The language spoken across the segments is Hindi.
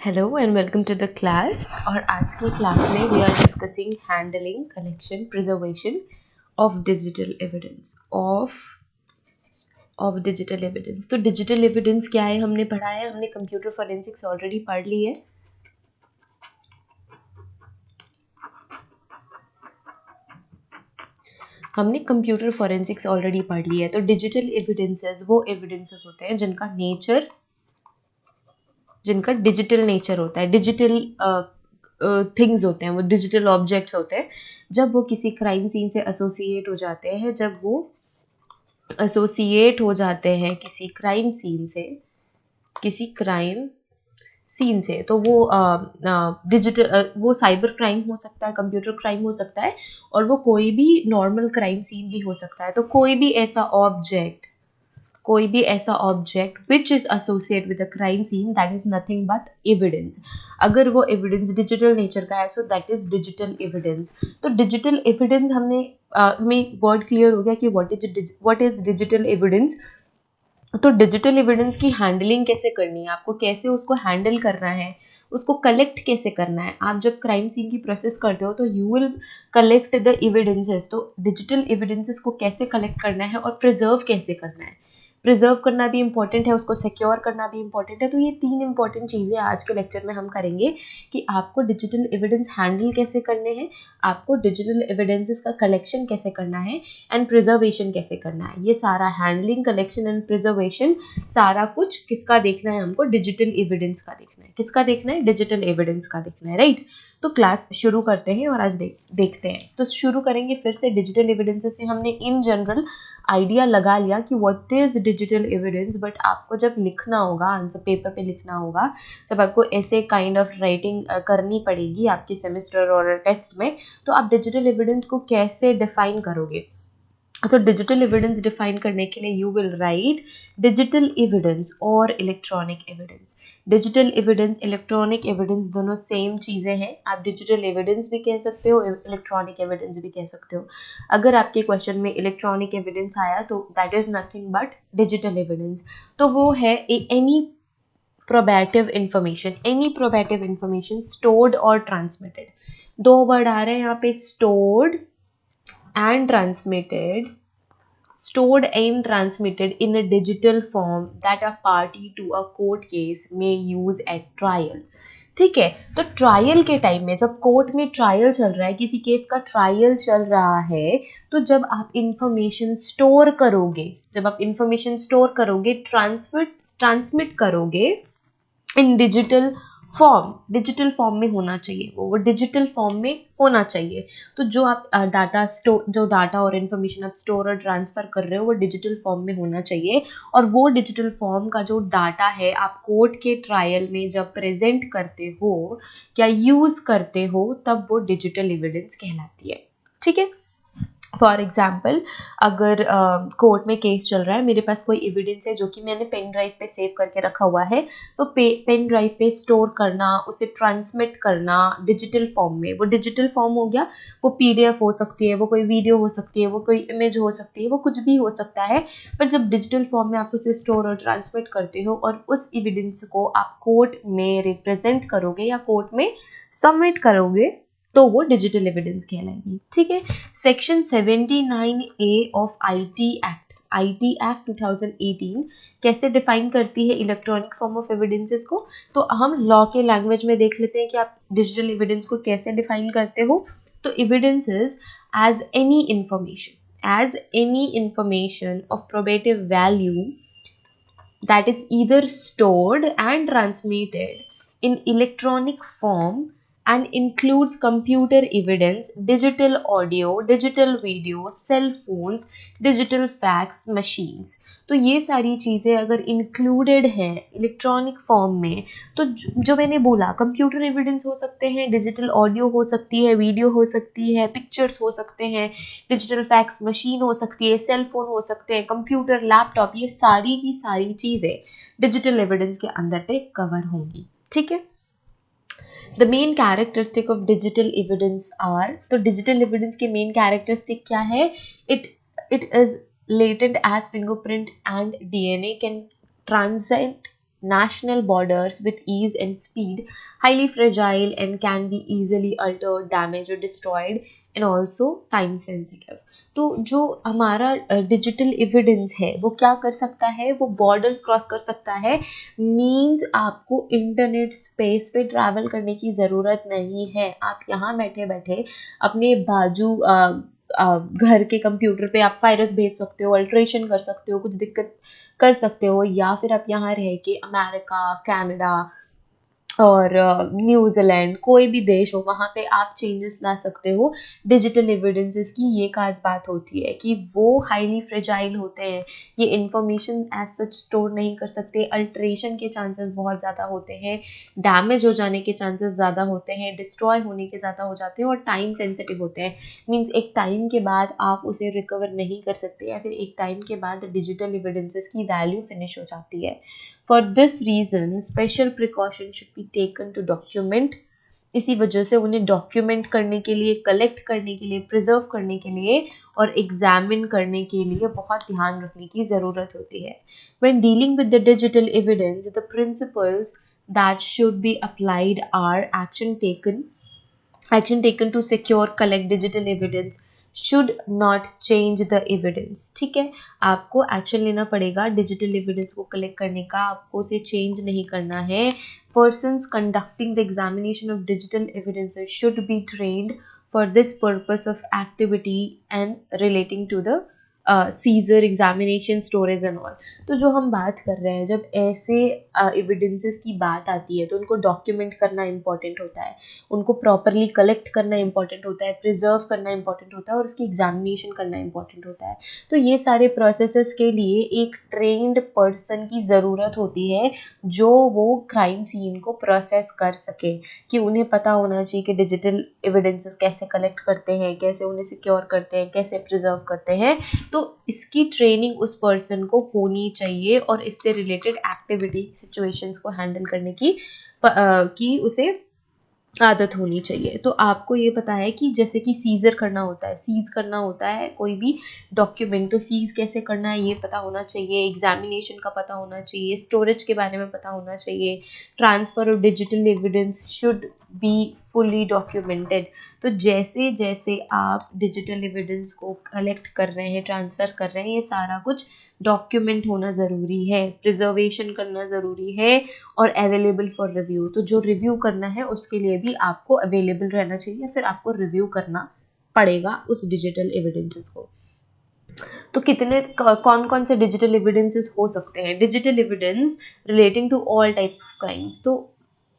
Hello and welcome to the class. और आज की क्लास में we are discussing handling collection preservation of digital evidence of digital evidence. तो डिजिटल एविडेंस क्या है हमने पढ़ा है, हमने कंप्यूटर फॉरेंसिक्स ऑलरेडी पढ़ ली है। हमने कंप्यूटर फॉरेंसिक्स ऑलरेडी पढ़ ली है। तो डिजिटल एविडेंसेस वो एविडेंसेस होते हैं जिनका डिजिटल नेचर होता है, डिजिटल थिंग्स होते हैं, वो डिजिटल ऑब्जेक्ट्स होते हैं। जब वो किसी क्राइम सीन से एसोसिएट हो जाते हैं, किसी क्राइम सीन से, तो वो डिजिटल वो साइबर क्राइम हो सकता है, कंप्यूटर क्राइम हो सकता है, और वो कोई भी नॉर्मल क्राइम सीन भी हो सकता है। तो कोई भी ऐसा object which is associate with a crime scene, that is nothing but evidence. अगर वो एविडेंस डिजिटल नेचर का है, so that is digital evidence. तो डिजिटल एविडेंस हमें वर्ड क्लियर हो गया कि व्हाट इज डिजिटल एविडेंस। तो डिजिटल एविडेंस की हैंडलिंग कैसे करनी है, आपको कैसे उसको हैंडल करना है, उसको कलेक्ट कैसे करना है। आप जब क्राइम सीन की प्रोसेस करते हो तो you will collect the evidences. तो डिजिटल एविडेंसेस को कैसे कलेक्ट करना है और प्रिजर्व कैसे करना है, प्रिजर्व करना भी इंपॉर्टेंट है, उसको सिक्योर करना भी इंपॉर्टेंट है। तो ये 3 इंपॉर्टेंट चीज़ें आज के लेक्चर में हम करेंगे कि आपको डिजिटल एविडेंस हैंडल कैसे करने हैं, आपको डिजिटल एविडेंसेस का कलेक्शन कैसे करना है एंड प्रिजर्वेशन कैसे करना है। ये सारा हैंडलिंग, कलेक्शन एंड प्रिजर्वेशन सारा कुछ किसका देखना है, हमको डिजिटल एविडेंस का देखना है। किसका देखना है? डिजिटल एविडेंस का देखना है, राइट। तो क्लास शुरू करते हैं और आज देखते हैं। तो शुरू करेंगे फिर से डिजिटल एविडेंसेस से। हमने इन जनरल आइडिया लगा लिया कि what is digital evidence, but आपको जब लिखना होगा, आंसर पेपर पे लिखना होगा, जब आपको ऐसे काइंड ऑफ राइटिंग करनी पड़ेगी आपके सेमेस्टर और टेस्ट में, तो आप डिजिटल एविडेंस को कैसे डिफाइन करोगे। तो डिजिटल एविडेंस डिफाइन करने के लिए you will write digital evidence और electronic evidence. Digital evidence, electronic evidence दोनों सेम चीज़ें हैं। आप डिजिटल एविडेंस भी कह सकते हो, इलेक्ट्रॉनिक एविडेंस भी कह सकते हो। अगर आपके क्वेश्चन में इलेक्ट्रॉनिक एविडेंस आया तो that is nothing but digital evidence. तो वो है एनी प्रोबेटिव इंफॉर्मेशन स्टोर्ड और ट्रांसमिटेड। 2 वर्ड आ रहे हैं यहाँ पे, stored and transmitted in a digital form that a party to a court case may use at trial। ठीक है, तो ट्रायल के टाइम में, जब कोर्ट में ट्रायल चल रहा है, किसी केस का ट्रायल चल रहा है, तो जब आप इंफॉर्मेशन स्टोर करोगे, ट्रांसमिट करोगे इन डिजिटल फॉर्म में होना चाहिए, वो डिजिटल फॉर्म में होना चाहिए। तो जो आप डाटा और इन्फॉर्मेशन आप स्टोर और ट्रांसफर कर रहे हो, वो डिजिटल फॉर्म में होना चाहिए। और वो डिजिटल फॉर्म का जो डाटा है, आप कोर्ट के ट्रायल में जब प्रेजेंट करते हो या यूज करते हो, तब वो डिजिटल एविडेंस कहलाती है। ठीक है। फॉर एग्जाम्पल, अगर कोर्ट में केस चल रहा है, मेरे पास कोई एविडेंस है जो कि मैंने पेन ड्राइव पे सेव करके रखा हुआ है, तो पेन ड्राइव पे स्टोर करना, उसे ट्रांसमिट करना डिजिटल फॉर्म में, वो डिजिटल फॉर्म हो गया। वो पीडीएफ हो सकती है, वो कोई वीडियो हो सकती है, वो कोई इमेज हो सकती है, वो कुछ भी हो सकता है। पर जब डिजिटल फॉर्म में आप उसे स्टोर और ट्रांसमिट करते हो और उस एविडेंस को आप कोर्ट में रिप्रेजेंट करोगे या कोर्ट में सबमिट करोगे, तो वो डिजिटल एविडेंस कहलाएगी। ठीक है। Section 79A of IT act 2018 कैसे डिफाइन करती है इलेक्ट्रॉनिक फॉर्म ऑफ एविडेंसेस को। तो हम लॉ के लैंग्वेज में देख लेते हैं कि आप डिजिटल एविडेंस को कैसे डिफाइन करते हो। तो evidences as any information of probative value that is either stored and transmitted in electronic form and includes computer evidence, digital audio, digital video, cell phones, digital fax machines। तो ये सारी चीज़ें अगर इंक्लूडेड हैं इलेक्ट्रॉनिक फॉर्म में, तो जो मैंने बोला, कंप्यूटर एविडेंस हो सकते हैं, डिजिटल ऑडियो हो सकती है, वीडियो हो सकती है, पिक्चर्स हो सकते हैं, डिजिटल फैक्स मशीन हो सकती है, सेल फोन हो सकते हैं, कंप्यूटर, लैपटॉप, ये सारी की सारी चीज़ें डिजिटल एविडेंस के अंदर पे कवर होंगी। ठीक है। The main characteristic of digital evidence are, तो डिजिटल एविडेंस के मेन कैरेक्टरिस्टिक क्या है? It is latent as fingerprint and DNA, can transcend national borders with ease and speed, highly fragile and can be easily altered, damaged or destroyed, and also time sensitive. तो जो हमारा डिजिटल एविडेंस है वो क्या कर सकता है, वो बॉर्डर्स क्रॉस कर सकता है। मींस आपको इंटरनेट स्पेस पे ट्रैवल करने की ज़रूरत नहीं है। आप यहाँ बैठे बैठे अपने बाजू घर के कंप्यूटर पे आप फाइल्स भेज सकते हो, अल्ट्रेशन कर सकते हो, कुछ दिक्कत कर सकते हो, या फिर आप यहाँ रह के अमेरिका, कनाडा और न्यूजीलैंड, कोई भी देश हो वहाँ पे आप चेंजेस ला सकते हो। डिजिटल एविडेंसेस की ये खास बात होती है कि वो हाईली फ्रेजाइल होते हैं, ये इंफॉर्मेशन एज सच स्टोर नहीं कर सकते, अल्टरेशन के चांसेस बहुत ज़्यादा होते हैं, डैमेज हो जाने के चांसेस ज़्यादा होते हैं, डिस्ट्रॉय होने के ज़्यादा हो जाते हैं और टाइम सेंसिटिव होते हैं। मीन्स एक टाइम के बाद आप उसे रिकवर नहीं कर सकते, या फिर एक टाइम के बाद डिजिटल एविडेंसेस की वैल्यू फिनिश हो जाती है। For this reason, special precaution should be taken to document। इसी वजह से उन्हें डॉक्यूमेंट करने के लिए, कलेक्ट करने के लिए, प्रिजर्व करने के लिए और एग्जामिन करने के लिए बहुत ध्यान रखने की ज़रूरत होती है। When dealing with the digital evidence, the principles that should be applied are action taken to secure collect digital evidence should not change the evidence। ठीक है, आपको एक्शन लेना पड़ेगा डिजिटल एविडेंस को कलेक्ट करने का, आपको उसे चेंज नहीं करना है। Persons conducting the examination of digital evidences should be trained for this purpose of activity and relating to the seizure, examination, storage and all. तो जो हम बात कर रहे हैं, जब ऐसे एविडेंसेस की बात आती है तो उनको डॉक्यूमेंट करना इंपॉर्टेंट होता है, उनको प्रॉपरली कलेक्ट करना इंपॉर्टेंट होता है, प्रिजर्व करना इंपॉर्टेंट होता है और उसकी एग्जामिनेशन करना इंपॉर्टेंट होता है। तो ये सारे प्रोसेसेस के लिए एक ट्रेंड पर्सन की ज़रूरत होती है जो वो क्राइम सीन को प्रोसेस कर सके, कि उन्हें पता होना चाहिए कि डिजिटल एविडेंसेस कैसे कलेक्ट करते हैं, कैसे उन्हें सिक्योर करते हैं, कैसे प्रिजर्व करते हैं। तो इसकी ट्रेनिंग उस पर्सन को होनी चाहिए और इससे रिलेटेड एक्टिविटी, सिचुएशंस को हैंडल करने की उसे आदत होनी चाहिए। तो आपको ये पता है कि जैसे कि सीज़र करना होता है, सीज़ करना होता है कोई भी डॉक्यूमेंट, तो सीज़ कैसे करना है ये पता होना चाहिए, एग्जामिनेशन का पता होना चाहिए, स्टोरेज के बारे में पता होना चाहिए, transfer of digital evidence should be fully documented. तो जैसे जैसे आप डिजिटल एविडेंस को कलेक्ट कर रहे हैं, ट्रांसफ़र कर रहे हैं, ये सारा कुछ डॉक्यूमेंट होना ज़रूरी है, प्रिजर्वेशन करना ज़रूरी है और अवेलेबल फॉर रिव्यू। तो जो रिव्यू करना है उसके लिए भी आपको अवेलेबल रहना चाहिए, या फिर आपको रिव्यू करना पड़ेगा उस डिजिटल एविडेंसेस को। तो कितने कौन कौन से डिजिटल एविडेंसेस हो सकते हैं? Digital evidence relating to all type of crimes. तो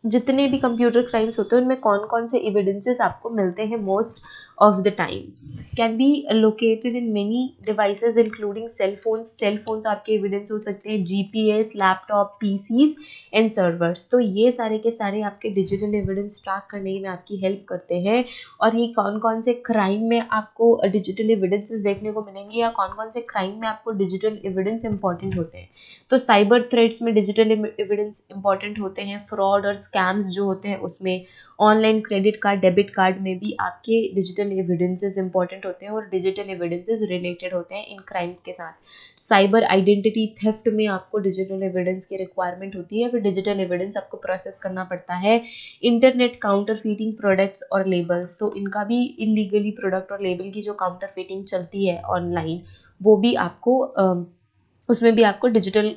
जितने भी कंप्यूटर क्राइम्स होते हैं उनमें कौन कौन से एविडेंसेस आपको मिलते हैं most of the time? Can be located in many devices including cell phones आपके एविडेंस हो सकते हैं, GPS, laptop, PCs and servers. तो ये सारे के सारे आपके डिजिटल एविडेंस ट्रैक करने में आपकी हेल्प करते हैं। और ये कौन कौन से क्राइम में आपको डिजिटल एविडेंसेस देखने को मिलेंगे, या कौन कौन से क्राइम में आपको डिजिटल एविडेंस इंपॉर्टेंट होते हैं? तो साइबर थ्रेट्स में डिजिटल एविडेंस इंपॉर्टेंट होते हैं, फ्रॉड और स्कैम्स जो होते हैं उसमें, online credit card, debit card में भी आपके डिजिटल एविडेंसेस इंपॉर्टेंट होते हैं और डिजिटल एविडेंसेस रिलेटेड होते हैं इन क्राइम्स के साथ। साइबर आइडेंटिटी थेफ्ट में आपको डिजिटल एविडेंस की रिक्वायरमेंट होती है, फिर डिजिटल एविडेंस आपको प्रोसेस करना पड़ता है। इंटरनेट काउंटरफीटिंग प्रोडक्ट्स और लेबल्स, तो इनका भी इलीगली प्रोडक्ट और लेबल की जो काउंटरफीटिंग चलती है ऑनलाइन, वो भी आपको उसमें भी आपको डिजिटल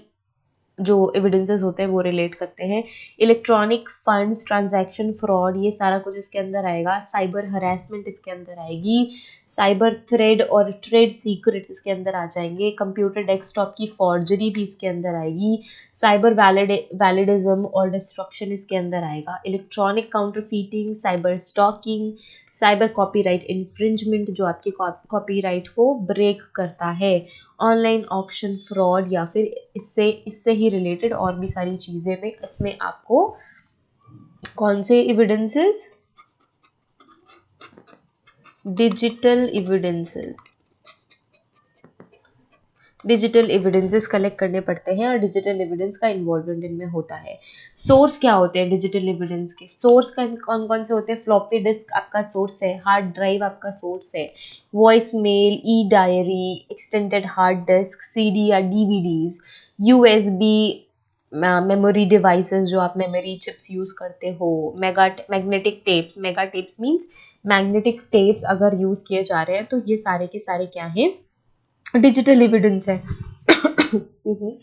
जो एविडेंसेस होते हैं वो रिलेट करते हैं। इलेक्ट्रॉनिक फंड्स ट्रांजैक्शन फ्रॉड, ये सारा कुछ इसके अंदर आएगा। साइबर हरासमेंट इसके अंदर आएगी। साइबर थ्रेड और ट्रेड सीक्रेट्स इसके अंदर आ जाएंगे। कंप्यूटर डेस्कटॉप की फॉर्जरी भी इसके अंदर आएगी। साइबर वैलिडिज्म और डिस्ट्रक्शन इसके अंदर आएगा। Electronic counterfeiting, cyber stalking, cyber copyright infringement जो आपके कॉपीराइट को ब्रेक करता है। ऑनलाइन ऑक्शन फ्रॉड, या फिर इससे ही रिलेटेड और भी सारी चीज़ें में इसमें आपको कौन से एविडेंसेस? डिजिटल एविडेंसेस कलेक्ट करने पड़ते हैं और डिजिटल एविडेंस का इन्वॉल्वमेंट इनमें होता है। सोर्स क्या होते हैं डिजिटल एविडेंस के? सोर्स का कौन कौन से होते हैं? फ्लॉपी डिस्क आपका सोर्स है, हार्ड ड्राइव आपका सोर्स है, voice mail, e diary, extended hard disk, CD या डीवीडीज, यूएसबी मेमोरी डिवाइसेस जो आप मेमोरी चिप्स यूज़ करते हो, magnetic tapes, mega tapes means magnetic tapes अगर यूज़ किए जा रहे हैं तो ये सारे के सारे क्या हैं, डिजिटल एविडेंस है। Excuse me.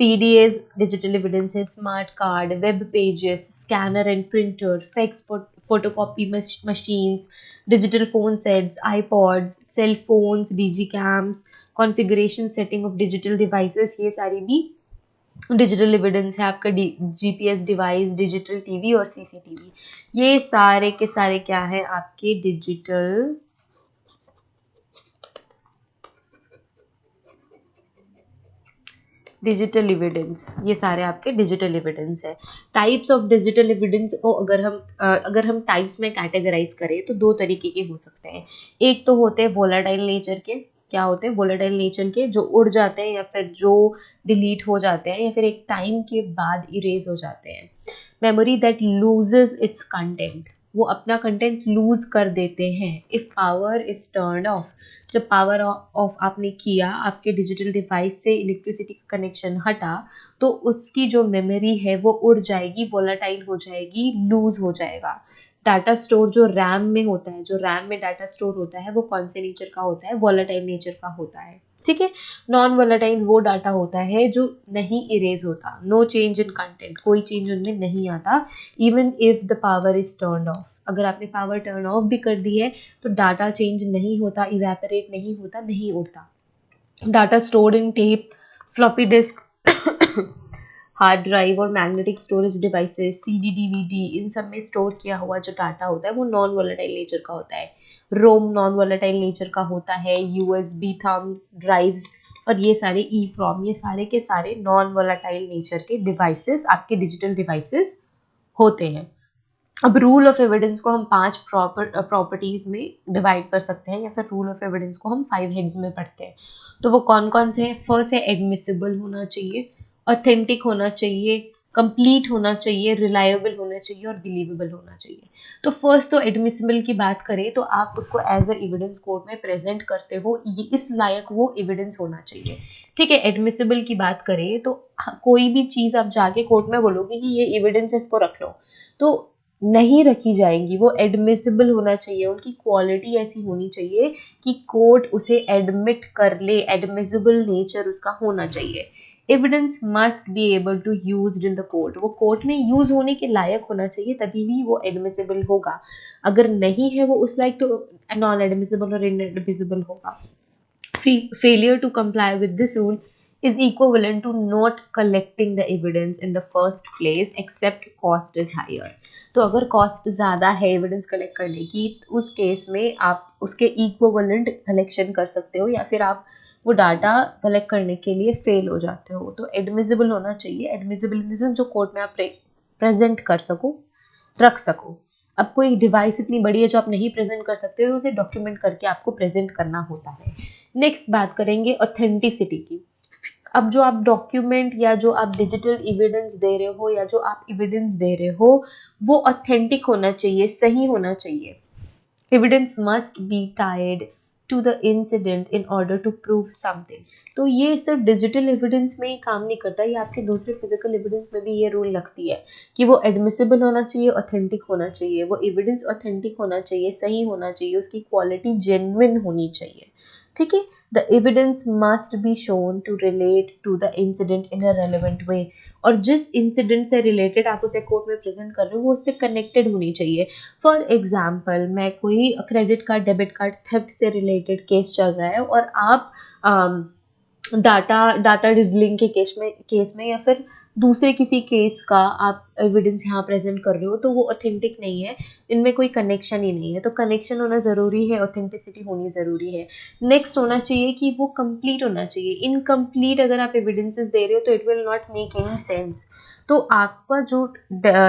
PDAs, digital evidences, smart card, web pages, scanner and printer, fax photocopy machines, digital phone sets, iPods, cell phones, digicams, configuration setting of digital devices, ये सारी भी डिजिटल एविडेंस है। आपका GPS डिवाइस, डिजिटल टीवी और CCTV, ये सारे के सारे क्या है, आपके डिजिटल एविडेंस, ये सारे आपके डिजिटल एविडेंस है। टाइप्स ऑफ डिजिटल एविडेंस को अगर हम टाइप्स में कैटेगराइज करें तो दो तरीके के हो सकते हैं। एक तो होते हैं वोलाटाइल नेचर के, क्या होते हैं वोलाटाइल नेचर के, जो उड़ जाते हैं या फिर जो डिलीट हो जाते हैं या फिर एक टाइम के बाद इरेज हो जाते हैं। Memory that loses it's content, वो अपना कंटेंट लूज कर देते हैं if power is turn off, जब पावर ऑफ आपने किया, आपके डिजिटल डिवाइस से इलेक्ट्रिसिटी का कनेक्शन हटा, तो उसकी जो मेमोरी है वो उड़ जाएगी, वोलाटाइल हो जाएगी, लूज हो जाएगा। डाटा स्टोर जो रैम में होता है, जो रैम में डाटा स्टोर होता है वो कौन से नेचर का होता है, वोलाटाइल नेचर का होता है। ठीक है। नॉन वोलाटाइल वो डाटा होता है जो नहीं इरेज होता, नो चेंज इन कंटेंट, कोई चेंज उनमें नहीं आता, even if the power is turn off, अगर आपने पावर टर्न ऑफ भी कर दी है तो डाटा चेंज नहीं होता, इवेपोरेट नहीं होता, नहीं उड़ता। Data stored in tape, floppy disk, hard drive और magnetic storage devices, CD DVD, इन सब में स्टोर किया हुआ जो डाटा होता है वो नॉन वोलेटाइल नेचर का होता है। रोम नॉन वोलेटाइल नेचर का होता है। USB थम्स ड्राइव्स और ये सारे EEPROM, ये सारे के सारे नॉन वोलेटाइल नेचर के डिवाइसेस आपके डिजिटल डिवाइसेस होते हैं। अब रूल ऑफ एविडेंस को हम 5 प्रॉपर्टीज में डिवाइड कर सकते हैं, या फिर रूल ऑफ एविडेंस को हम 5 हेड्स में पढ़ते हैं। तो वो कौन कौन से हैं? फर्स्ट है एडमिसिबल होना चाहिए, ऑथेंटिक होना चाहिए, कंप्लीट होना चाहिए, रिलायबल होना चाहिए और बिलीवेबल होना चाहिए। तो फर्स्ट तो एडमिसिबल की बात करें तो आप उसको एज अ एविडेंस कोर्ट में प्रेजेंट करते हो, ये इस लायक वो एविडेंस होना चाहिए। ठीक है। एडमिसिबल की बात करें तो कोई भी चीज़ आप जाके कोर्ट में बोलोगे कि ये एविडेंस है, इसको रख लो, तो नहीं रखी जाएंगी। वो एडमिसिबल होना चाहिए, उनकी क्वालिटी ऐसी होनी चाहिए कि कोर्ट उसे एडमिट कर ले, एडमिसिबल नेचर उसका होना चाहिए। Evidence must be able to used in the court, वो कोर्ट में यूज होने के लायक होना चाहिए, तभी भी वो एडमिसिबल होगा। अगर नहीं है वो उस लायक तो नॉन एडमिसिबल और इनएडमिसिबल होगा। Failure to comply with this rule is equivalent to not collecting the evidence in the first place except cost is higher। तो अगर कॉस्ट ज़्यादा है एविडेंस कलेक्ट करने की, उस केस में आप उसके इक्विवेलेंट कलेक्शन कर सकते हो या फिर आप वो डाटा कलेक्ट करने के लिए फेल हो जाते हो। तो एडमिसिबल होना चाहिए, एडमिसिबल इन द सेंस जो कोर्ट में आप प्रेजेंट कर सको, रख सको। अब कोई डिवाइस इतनी बड़ी है जो आप नहीं प्रेजेंट कर सकते हो, उसे डॉक्यूमेंट करके आपको प्रेजेंट करना होता है। नेक्स्ट बात करेंगे ऑथेंटिसिटी की। अब जो आप डॉक्यूमेंट या जो आप डिजिटल एविडेंस दे रहे हो या जो आप एविडेंस दे रहे हो वो ऑथेंटिक होना चाहिए, सही होना चाहिए। Evidence must be tied to the incident in order to prove something. तो ये सिर्फ डिजिटल एविडेंस में ही काम नहीं करता, ये आपके दूसरे फिजिकल एविडेंस में भी ये रूल लगती है कि वो एडमिसिबल होना चाहिए, ऑथेंटिक होना चाहिए, वो एविडेंस ऑथेंटिक होना चाहिए, सही होना चाहिए, उसकी क्वालिटी जेन्युइन होनी चाहिए। ठीक है। The evidence must be shown to relate to the incident in a relevant way, और जिस इंसिडेंट से रिलेटेड आप उसे कोर्ट में प्रेजेंट कर रहे हो वो उससे कनेक्टेड होनी चाहिए। फॉर एग्जाम्पल, मैं कोई credit card debit card theft से रिलेटेड केस चल रहा है और आप डाटा डिडलिंग के केस में या फिर दूसरे किसी केस का आप एविडेंस यहाँ प्रेजेंट कर रहे हो, तो वो ऑथेंटिक नहीं है, इनमें कोई कनेक्शन ही नहीं है। तो कनेक्शन होना ज़रूरी है, ऑथेंटिसिटी होनी ज़रूरी है। नेक्स्ट होना चाहिए कि वो कंप्लीट होना चाहिए। इनकम्प्लीट अगर आप एविडेंसेस दे रहे हो तो it will not make any sense. तो आपका जो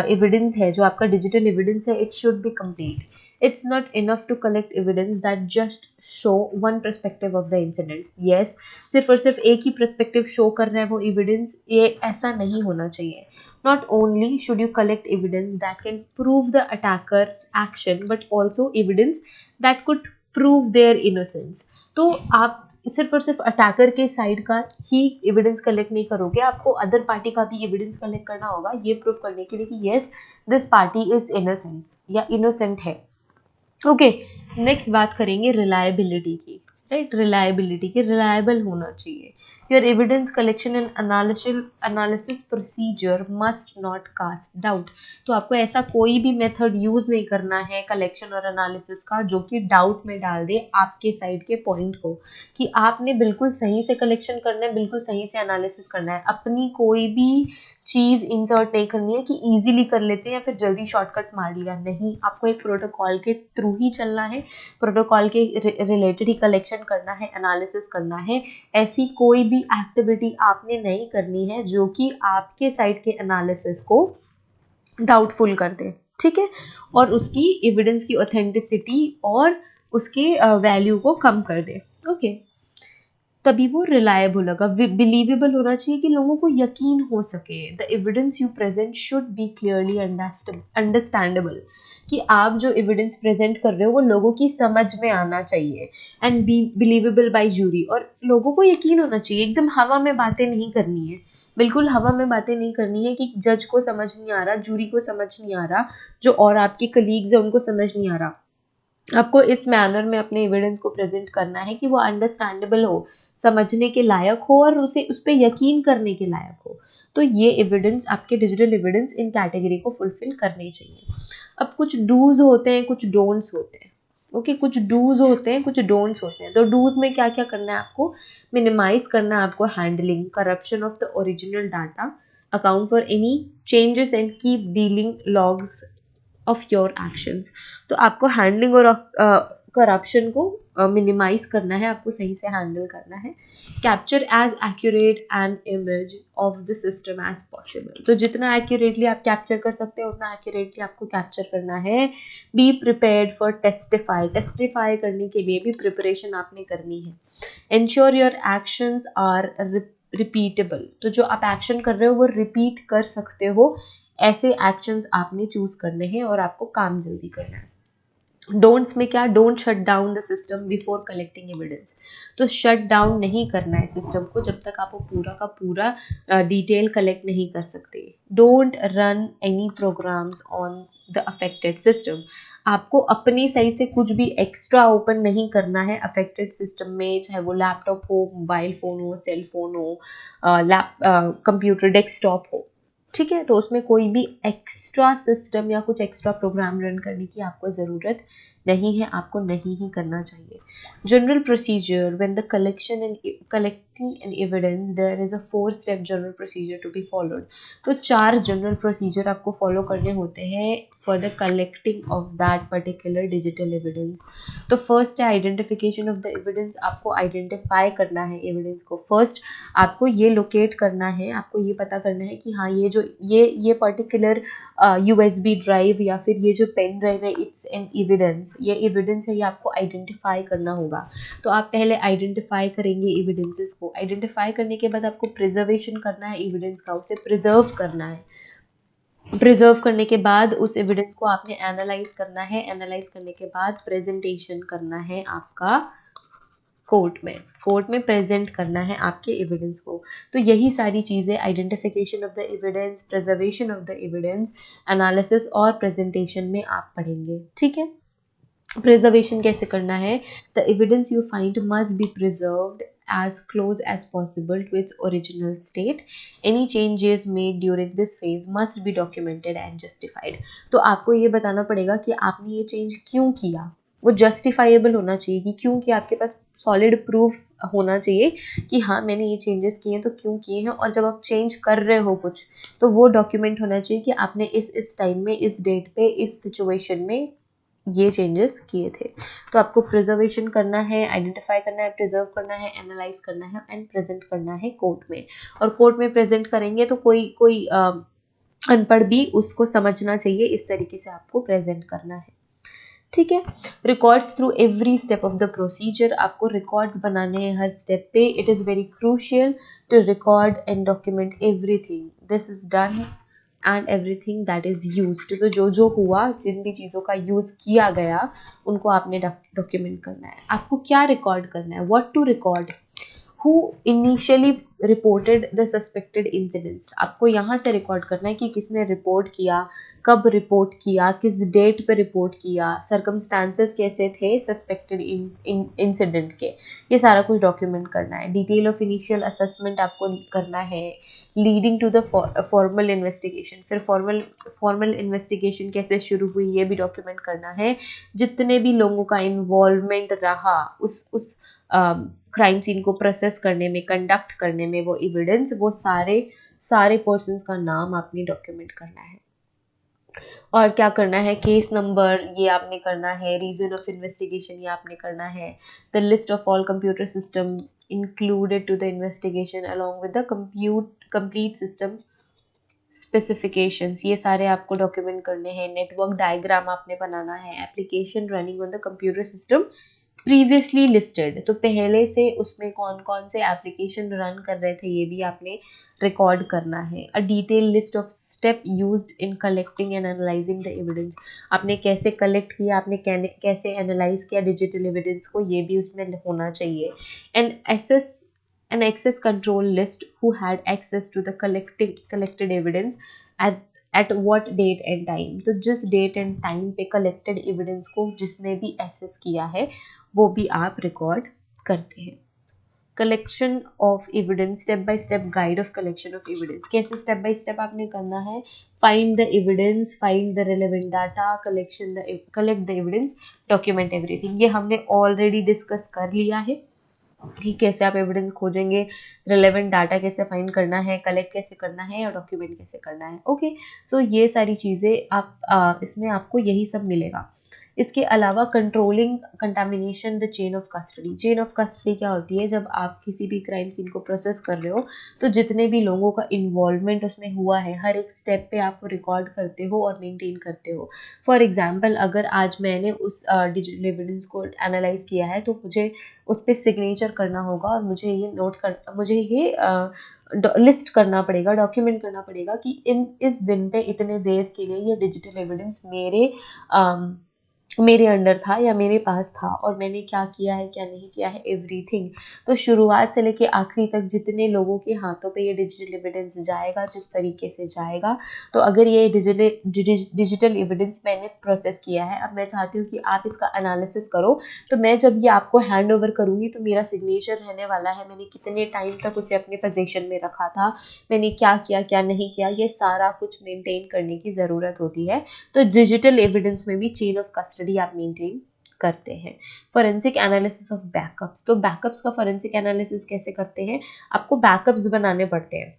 एविडेंस है, जो आपका डिजिटल एविडेंस है, it should be complete. It's not enough to collect evidence that just show one perspective of the incident. Yes, सिर्फ और सिर्फ एक ही perspective show कर रहा है वो evidence, ये ऐसा नहीं होना चाहिए। Not only should you collect evidence that can prove the attacker's action, but also evidence that could prove their innocence. तो आप सिर्फ और सिर्फ अटैकर के साइड का ही एविडेंस कलेक्ट नहीं करोगे, आपको अदर पार्टी का भी एविडेंस कलेक्ट करना होगा ये प्रूफ करने के लिए कि yes this party is innocent या इनोसेंट है। ओके, नेक्स्ट बात करेंगे रिलायबिलिटी की, राइट। रिलायबिलिटी की, रिलायबल होना चाहिए। Your evidence collection and analysis procedure must not cast doubt. तो आपको ऐसा कोई भी मेथड यूज नहीं करना है कलेक्शन और एनालिसिस का जो कि डाउट में डाल दे आपके साइड के पॉइंट को, कि आपने बिल्कुल सही से कलेक्शन करना है, बिल्कुल सही से एनालिसिस करना है। अपनी कोई भी चीज इंसर्ट नहीं करनी है कि इजीली कर लेते हैं या फिर जल्दी शॉर्टकट मार लिया, नहीं, आपको एक प्रोटोकॉल के थ्रू ही चलना है, प्रोटोकॉल के रिलेटेड ही कलेक्शन करना है, एनालिसिस करना है। ऐसी कोई भी एक्टिविटी आपने नहीं करनी है जो कि आपके साइड के एनालिसिस को डाउटफुल कर दे, ठीक है, और उसकी एविडेंस की ऑथेंटिसिटी और उसके वैल्यू को कम कर दे। ओके, तभी वो रिलायबल होगा, बिलीवेबल होना चाहिए कि लोगों को यकीन हो सके। The evidence you present should be clearly understandable, कि आप जो एविडेंस प्रेजेंट कर रहे हो वो लोगों की समझ में आना चाहिए, and be believable by jury, और लोगों को यकीन होना चाहिए। एकदम हवा में बातें नहीं करनी है, बिल्कुल हवा में बातें नहीं करनी है कि जज को समझ नहीं आ रहा, जूरी को समझ नहीं आ रहा, जो और आपके कलीग्स है उनको समझ नहीं आ रहा। आपको इस मैनर में अपने एविडेंस को प्रेजेंट करना है कि वो अंडरस्टैंडेबल हो, समझने के लायक हो और उसे उस पर यकीन करने के लायक हो। तो ये एविडेंस, आपके डिजिटल एविडेंस इन कैटेगरी को फुलफिल करने चाहिए। अब कुछ डूज होते हैं, कुछ डोंट्स होते हैं। ओके, कुछ डूज होते हैं, कुछ डोंट्स होते हैं। तो डूज में क्या क्या करना है आपको? मिनिमाइज करना है आपको handling corruption of the original data, account for any changes and keep dealing logs of your actions. तो आपको हैंडलिंग और करप्शन को मिनिमाइज करना है, आपको सही से हैंडल करना है। Capture as accurate an image of the system as possible. तो जितना एक्यूरेटली आप कैप्चर कर सकते हैं उतना एक्यूरेटली आपको कैप्चर करना है। Be prepared for testify, testify करने के लिए भी प्रिपरेशन आपने करनी है। Ensure your actions are repeatable. तो जो आप एक्शन कर रहे हो वो रिपीट कर सकते हो, ऐसे एक्शंस आपने चूज करने हैं और आपको काम जल्दी करना है। डोंट्स में क्या? Don't shut down the system before collecting evidence. तो शट डाउन नहीं करना है सिस्टम को जब तक आप वो पूरा का पूरा डिटेल कलेक्ट नहीं कर सकते। Don't run any programs on the affected system. आपको अपनी साइड से कुछ भी एक्स्ट्रा ओपन नहीं करना है अफेक्टेड सिस्टम में, चाहे वो लैपटॉप हो, मोबाइल फ़ोन हो, सेल फोन हो, कंप्यूटर डेस्कटॉप हो, ठीक है। तो उसमें कोई भी एक्स्ट्रा सिस्टम या कुछ एक्स्ट्रा प्रोग्राम रन करने की आपको ज़रूरत नहीं है, आपको नहीं ही करना चाहिए। General procedure when the collecting an evidence there is a 4 step general procedure to be followed. तो 4 जनरल प्रोसीजर आपको फॉलो करने होते हैं for the collecting of that particular digital evidence. तो फर्स्ट है आइडेंटिफिकेशन ऑफ द एविडेंस। आपको आइडेंटिफाई करना है एविडेंस को। फर्स्ट आपको ये लोकेट करना है, आपको ये पता करना है कि हाँ ये पर्टिकुलर USB ड्राइव या फिर ये जो पेन ड्राइव है इट्स एन एविडेंस, ये एविडेंस है, ये आपको आइडेंटिफाई करना होगा। तो आप पहले आइडेंटिफाई करेंगे एविडेंसेस को। आइडेंटिफाई करने के बाद आपको प्रिजर्वेशन करना है एविडेंस का, उसे प्रिजर्व करना है। प्रिजर्व करने के बाद उस एविडेंस को आपने एनालाइज करना है। एनालाइज करने के बाद प्रेजेंटेशन करना है आपका कोर्ट में प्रेजेंट करना है आपके एविडेंस को। तो यही सारी चीज़ें identification of the evidence, preservation of the evidence, analysis और प्रेजेंटेशन में आप पढ़ेंगे, ठीक है। प्रिजर्वेशन कैसे करना है? The evidence you find must be preserved as close as possible to its original state. Any changes made during this phase must be documented and justified. तो आपको ये बताना पड़ेगा कि आपने ये चेंज क्यों किया, वो जस्टिफाइबल होना चाहिए कि क्यों किया, आपके पास सॉलिड प्रूफ होना चाहिए कि हाँ मैंने ये चेंजेस किए हैं तो क्यों किए हैं। और जब आप चेंज कर रहे हो कुछ तो वो डॉक्यूमेंट होना चाहिए कि आपने इस टाइम में, इस डेट पे, इस सिचुएशन में ये चेंजेस किए थे। तो आपको प्रिजर्वेशन करना है, आइडेंटिफाई करना है, प्रिजर्व करना है, एनालाइज करना है एंड प्रेजेंट करना है कोर्ट में। और कोर्ट में प्रेजेंट करेंगे तो कोई अनपढ़ भी उसको समझना चाहिए, इस तरीके से आपको प्रेजेंट करना है, ठीक है। Records through every step of the procedure. आपको रिकॉर्ड्स बनाने हैं हर स्टेप पे। It is very crucial to record and document everything. This is done and everything that is used. तो जो जो हुआ, जिन भी चीज़ों का यूज़ किया गया, उनको आपने डॉक्यूमेंट करना है। आपको क्या रिकॉर्ड करना है, what to record, who initially reported the suspected incidents। आपको यहाँ से रिकॉर्ड करना है कि किसने रिपोर्ट किया, कब रिपोर्ट किया, किस डेट पे रिपोर्ट किया, सर्कमस्टांसेस कैसे थे सस्पेक्टेड इंसिडेंट के, ये सारा कुछ डॉक्यूमेंट करना है। डिटेल ऑफ इनिशियल असेसमेंट आपको करना है, leading to the formal investigation, फिर फॉर्मल इन्वेस्टिगेशन कैसे शुरू हुई ये भी डॉक्यूमेंट करना है। जितने भी लोगों का इन्वॉल्वमेंट रहा उस क्राइम सीन को प्रोसेस करने में, कंडक्ट करने में, वो एविडेंस, वो सारे पर्सन्स का नाम आपने डॉक्यूमेंट करना है। और क्या करना है, केस नंबर ये आपने करना है, रीजन ऑफ इन्वेस्टिगेशन ये आपने करना है, the list of all computer system included to the investigation along with the complete system specifications, ये सारे आपको डॉक्यूमेंट करने हैं। नेटवर्क डायग्राम आपने बनाना है, application running on the computer system previously listed, तो पहले से उसमें कौन कौन से एप्लीकेशन रन कर रहे थे ये भी आपने रिकॉर्ड करना है। A detail list of step used in collecting and analysing the evidence, आपने कैसे कलेक्ट किया, आपने कैसे एनालाइज किया डिजिटल एविडेंस को, ये भी उसमें होना चाहिए। And an access control list who had access to the collected evidence at what date and time, तो जिस डेट एंड टाइम पे कलेक्टेड एविडेंस को जिसने भी एक्सेस किया है वो भी आप रिकॉर्ड करते हैं। Collection of evidence, step by step guide of collection of evidence, कैसे स्टेप बाय स्टेप आपने करना है, find the evidence, find the relevant data, collect the evidence, document everything, ये हमने ऑलरेडी डिस्कस कर लिया है कि कैसे आप एविडेंस खोजेंगे, रिलेवेंट डाटा कैसे फाइंड करना है, कलेक्ट कैसे करना है और डॉक्यूमेंट कैसे करना है। ओके, सो ये सारी चीज़ें आप इसमें आपको यही सब मिलेगा। इसके अलावा controlling contamination the chain of custody, chain of custody क्या होती है, जब आप किसी भी क्राइम सीन को प्रोसेस कर रहे हो तो जितने भी लोगों का इन्वॉल्वमेंट उसमें हुआ है हर एक स्टेप पे आप रिकॉर्ड करते हो और मेंटेन करते हो। फॉर एग्जांपल, अगर आज मैंने उस डिजिटल एविडेंस को एनालाइज किया है तो मुझे उस पर सिग्नेचर करना होगा और मुझे ये लिस्ट करना पड़ेगा, डॉक्यूमेंट करना पड़ेगा कि इस दिन पे इतने देर के लिए ये डिजिटल एविडेंस मेरे अंडर था या मेरे पास था और मैंने क्या किया है क्या नहीं किया है, एवरीथिंग। तो शुरुआत से लेके आखिरी तक जितने लोगों के हाथों पे ये डिजिटल एविडेंस जाएगा, जिस तरीके से जाएगा, तो अगर ये डिजिटल एविडेंस मैंने प्रोसेस किया है, अब मैं चाहती हूँ कि आप इसका एनालिसिस करो, तो मैं जब ये आपको हैंड ओवर करूँगी तो मेरा सिग्नेचर रहने वाला है, मैंने कितने टाइम तक उसे अपने पोजीशन में रखा था, मैंने क्या किया क्या नहीं किया, ये सारा कुछ मेंटेन करने की ज़रूरत होती है। तो डिजिटल एविडेंस में भी चेन ऑफ कस्टडी आप मेंटेन करते हैं। फॉरेंसिक एनालिसिस ऑफ बैकअप्स, तो बैकअप्स का फॉरेंसिक एनालिसिस कैसे करते हैं, आपको बैकअप्स बनाने पड़ते हैं।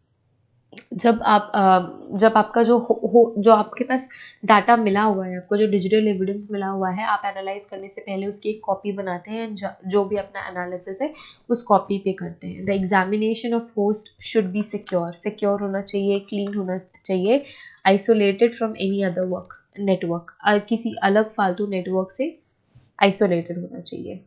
जब आपका जो आपके पास डाटा मिला हुआ है, आपको जो डिजिटल एविडेंस मिला हुआ है, आप एनालाइज करने से पहले उसकी एक कॉपी बनाते हैं, जो भी अपना एनालिसिस है उस कॉपी पे करते हैं। The examination of host should be secure होना चाहिए, क्लीन होना चाहिए, isolated from any other network, किसी अलग फालतू नेटवर्क से आइसोलेटेड होना चाहिए।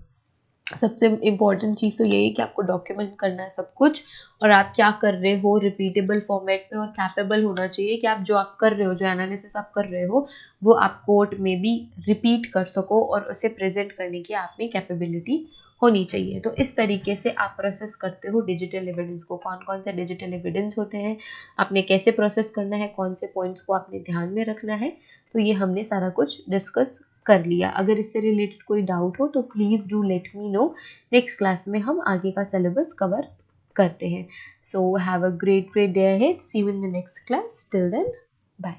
सबसे इम्पॉर्टेंट चीज़ तो यही है कि आपको डॉक्यूमेंट करना है सब कुछ, और आप क्या कर रहे हो रिपीटेबल फॉर्मेट में, और कैपेबल होना चाहिए कि आप जो कर रहे हो, जो एनालिसिस आप कर रहे हो, वो आप कोर्ट में भी रिपीट कर सको और उसे प्रेजेंट करने की आप में कैपेबिलिटी होनी चाहिए। तो इस तरीके से आप प्रोसेस करते हो डिजिटल एविडेंस को। कौन कौन से डिजिटल एविडेंस होते हैं, आपने कैसे प्रोसेस करना है, कौन से पॉइंट्स को आपने ध्यान में रखना है, तो ये हमने सारा कुछ डिस्कस कर लिया। अगर इससे रिलेटेड कोई डाउट हो तो please do let me know, next class में हम आगे का सिलेबस कवर करते हैं। So have a great day ahead, see you in the next class, till then bye.